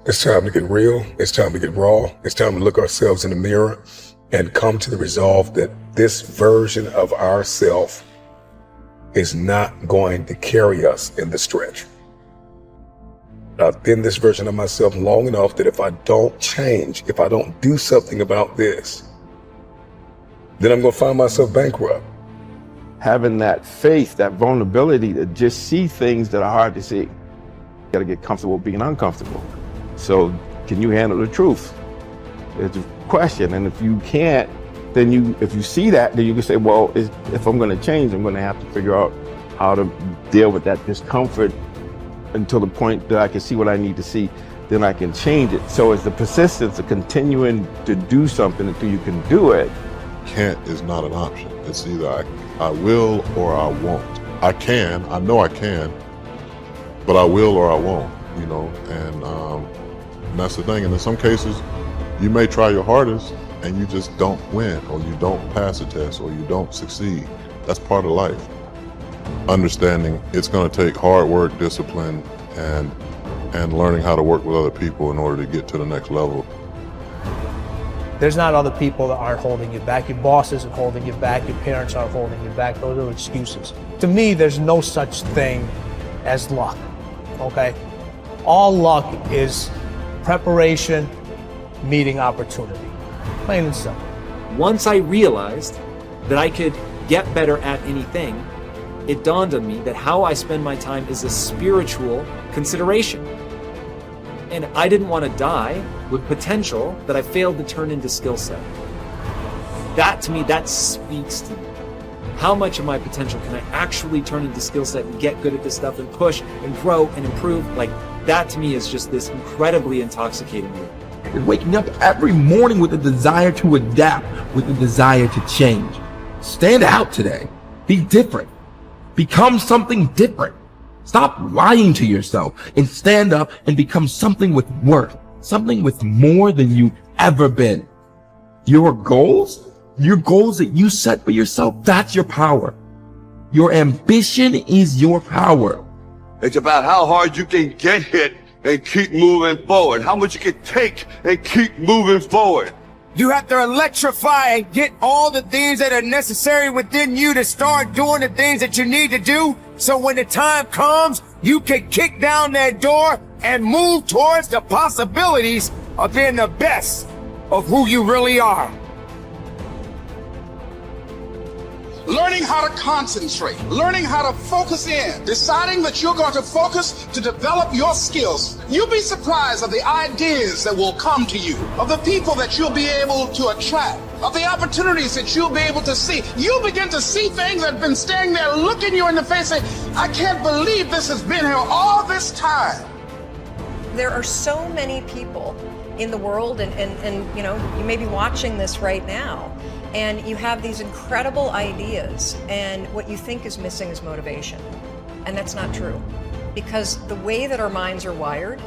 It's time to get real. It's time to get raw. It's time to look ourselves in the mirror and come to the resolve that this version of ourself is not going to carry us in the stretch. I've been this version of myself long enough that if I don't change, if I don't do something about this, then I'm going to find myself bankrupt. Having that faith, that vulnerability to just see things that are hard to see. You got to get comfortable being uncomfortable. So can you handle the truth? It's a question. And if you can't, then if you see that, then you can say, well, if I'm going to change, I'm going to have to figure out how to deal with that discomfort until the point that I can see what I need to see, then I can change it. So it's the persistence of continuing to do something until you can do it. Can't is not an option. It's either I will or I won't. I can, I know I can, but I will or I won't, you know, and that's the thing. And in some cases, you may try your hardest and you just don't win, or you don't pass a test, or you don't succeed. That's part of life. Understanding it's going to take hard work, discipline, and learning how to work with other people in order to get to the next level. There's not other people that aren't holding you back. Your boss isn't holding you back. Your parents aren't holding you back. Those are excuses. To me, there's no such thing as luck, okay? All luck is preparation meeting opportunity. Plain and simple. Once I realized that I could get better at anything, it dawned on me that how I spend my time is a spiritual consideration. And I didn't want to die with potential that I failed to turn into skill set. That, to me, that speaks to me. How much of my potential can I actually turn into skill set and get good at this stuff and push and grow and improve? Like, that to me is just this incredibly intoxicating loop. Is waking up every morning with a desire to adapt, with a desire to change. Stand out today. Be different. Become something different. Stop lying to yourself and stand up and become something with worth, something with more than you've ever been. Your goals that you set for yourself, that's your power. Your ambition is your power. It's about how hard you can get hit and keep moving forward. How much you can take and keep moving forward. You have to electrify and get all the things that are necessary within you to start doing the things that you need to do. So when the time comes, you can kick down that door and move towards the possibilities of being the best of who you really are. Learning how to concentrate, learning how to focus in, deciding that you're going to focus to develop your skills. You'll be surprised of the ideas that will come to you, of the people that you'll be able to attract, of the opportunities that you'll be able to see. You'll begin to see things that have been standing there looking you in the face saying, I can't believe this has been here all this time. There are so many people in the world and you know, you may be watching this right now, and you have these incredible ideas, and what you think is missing is motivation. And that's not true. Because the way that our minds are wired,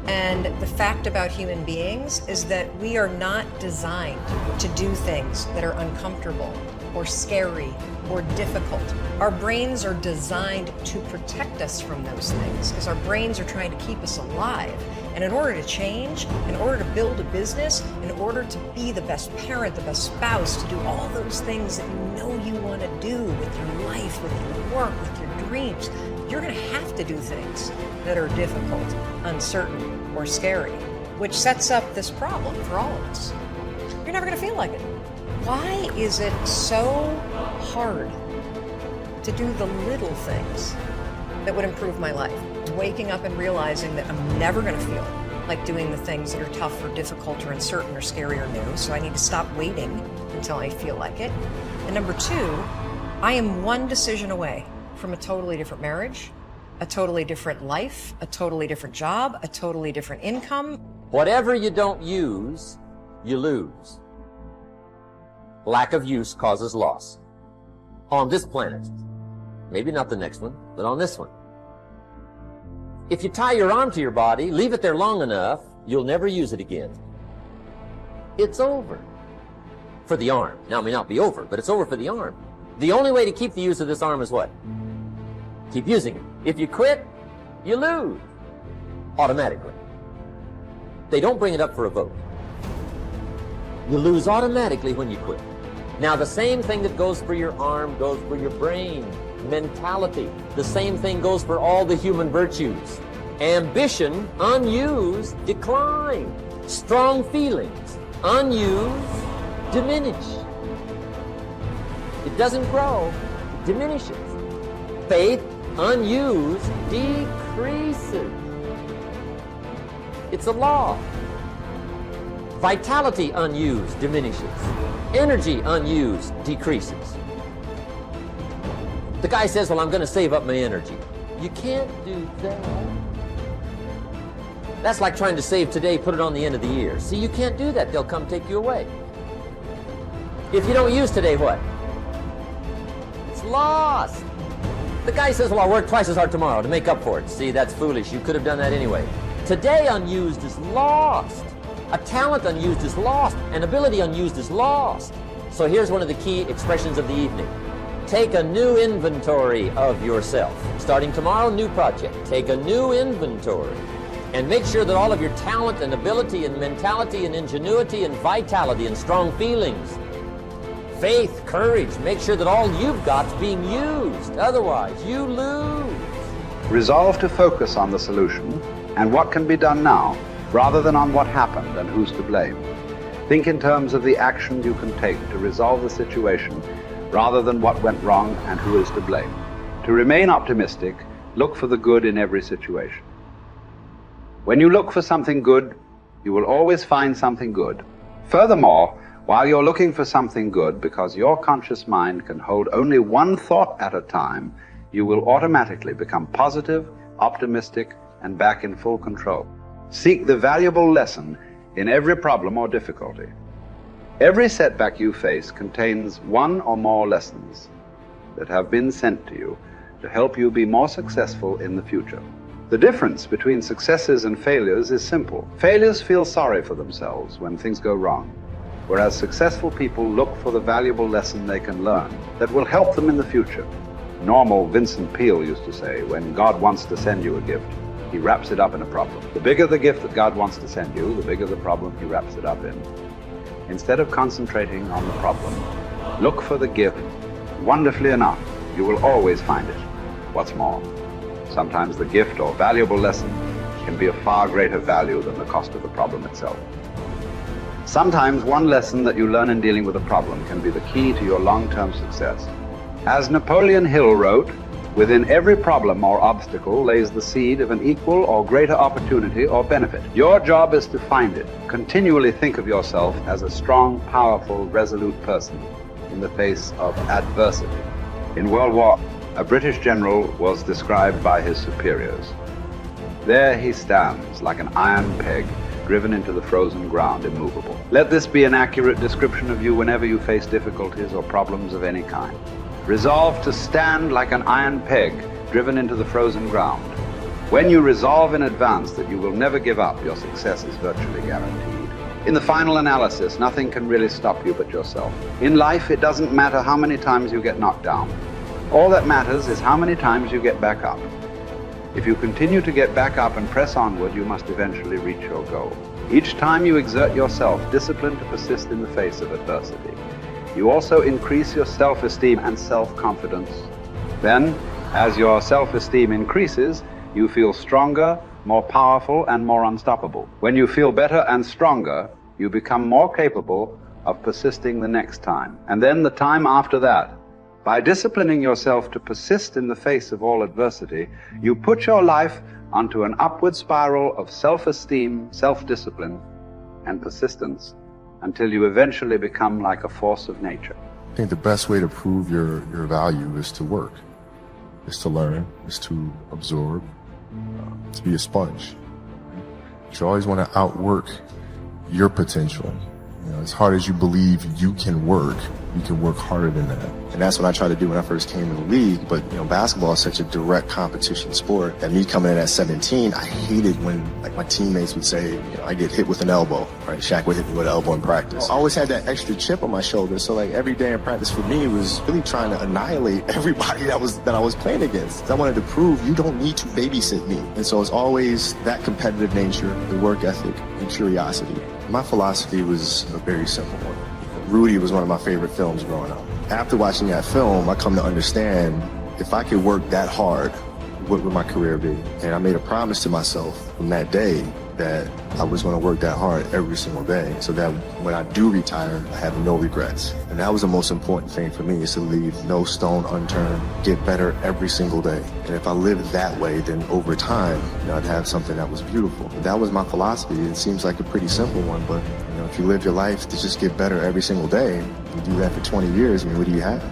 and the fact about human beings, is that we are not designed to do things that are uncomfortable or scary or difficult. Our brains are designed to protect us from those things, because our brains are trying to keep us alive. And in order to change, in order to build a business, in order to be the best parent, the best spouse, to do all those things that you know you want to do with your life, with your work, with your dreams, you're going to have to do things that are difficult, uncertain, or scary, which sets up this problem for all of us. You're never going to feel like it. Why is it so hard to do the little things that would improve my life? Waking up and realizing that I'm never going to feel like doing the things that are tough or difficult or uncertain or scary or new, so I need to stop waiting until I feel like it. And number two, I am one decision away from a totally different marriage, a totally different life, a totally different job, a totally different income. Whatever you don't use, you lose. Lack of use causes loss. On this planet. Maybe not the next one, but on this one. If you tie your arm to your body, leave it there long enough, you'll never use it again. It's over. For the arm. Now, it may not be over, but it's over for the arm. The only way to keep the use of this arm is what? Keep using it. If you quit, you lose. Automatically. They don't bring it up for a vote. You lose automatically when you quit. Now, the same thing that goes for your arm goes for your brain, mentality. The same thing goes for all the human virtues. Ambition, unused, decline. Strong feelings, unused, diminish. It doesn't grow, it diminishes. Faith, unused, decreases. It's a law. Vitality, unused, diminishes. Energy, unused, decreases. The guy says, well, I'm going to save up my energy. You can't do that. That's like trying to save today, put it on the end of the year. See, you can't do that. They'll come take you away. If you don't use today, what? It's lost. The guy says, well, I'll work twice as hard tomorrow to make up for it. See, that's foolish. You could have done that anyway. Today unused is lost. A talent unused is lost. An ability unused is lost. So here's one of the key expressions of the evening. Take a new inventory of yourself. Starting tomorrow, new project. Take a new inventory. And make sure that all of your talent and ability and mentality and ingenuity and vitality and strong feelings, faith, courage, make sure that all you've got is being used. Otherwise, you lose. Resolve to focus on the solution and what can be done now, rather than on what happened and who's to blame. Think in terms of the action you can take to resolve the situation, rather than what went wrong and who is to blame. To remain optimistic, look for the good in every situation. When you look for something good, you will always find something good. Furthermore, while you're looking for something good, because your conscious mind can hold only one thought at a time, you will automatically become positive, optimistic, and back in full control. Seek the valuable lesson in every problem or difficulty. Every setback you face contains one or more lessons that have been sent to you to help you be more successful in the future. The difference between successes and failures is simple. Failures feel sorry for themselves when things go wrong, whereas successful people look for the valuable lesson they can learn that will help them in the future. Normal Vincent Peale used to say, when God wants to send you a gift, he wraps it up in a problem. The bigger the gift that God wants to send you, the bigger the problem he wraps it up in. Instead of concentrating on the problem, look for the gift. Wonderfully enough, you will always find it. What's more, sometimes the gift or valuable lesson can be of far greater value than the cost of the problem itself. Sometimes one lesson that you learn in dealing with a problem can be the key to your long-term success. As Napoleon Hill wrote, within every problem or obstacle lays the seed of an equal or greater opportunity or benefit. Your job is to find it. Continually think of yourself as a strong, powerful, resolute person in the face of adversity. In World War, a British general was described by his superiors. There he stands like an iron peg driven into the frozen ground, immovable. Let this be an accurate description of you whenever you face difficulties or problems of any kind. Resolve to stand like an iron peg driven into the frozen ground. When you resolve in advance that you will never give up, your success is virtually guaranteed. In the final analysis, nothing can really stop you but yourself. In life, it doesn't matter how many times you get knocked down. All that matters is how many times you get back up. If you continue to get back up and press onward, you must eventually reach your goal. Each time you exert yourself, discipline to persist in the face of adversity, you also increase your self-esteem and self-confidence. Then, as your self-esteem increases, you feel stronger, more powerful, and more unstoppable. When you feel better and stronger, you become more capable of persisting the next time, and then the time after that. By disciplining yourself to persist in the face of all adversity, you put your life onto an upward spiral of self-esteem, self-discipline, and persistence until you eventually become like a force of nature. I think the best way to prove your value is to work, is to learn, is to absorb, to be a sponge. You always want to outwork your potential. You know, as hard as you believe you can work harder than that. And that's what I tried to do when I first came in the league. But, basketball is such a direct competition sport that me coming in at 17, I hated when my teammates would say, I get hit with an elbow, right? Shaq would hit me with an elbow in practice. I always had that extra chip on my shoulder. So every day in practice for me was really trying to annihilate everybody that I was playing against. I wanted to prove you don't need to babysit me. And so it's always that competitive nature, the work ethic, and curiosity. My philosophy was a very simple one. Rudy was one of my favorite films growing up. After watching that film, I come to understand if I could work that hard, what would my career be? And I made a promise to myself from that day that I was going to work that hard every single day so that when I do retire, I have no regrets. And that was the most important thing for me, is to leave no stone unturned, get better every single day. And if I lived that way, then over time, I'd have something that was beautiful. That was my philosophy. It seems like a pretty simple one, but if you live your life to just get better every single day, you do that for 20 years, what do you have?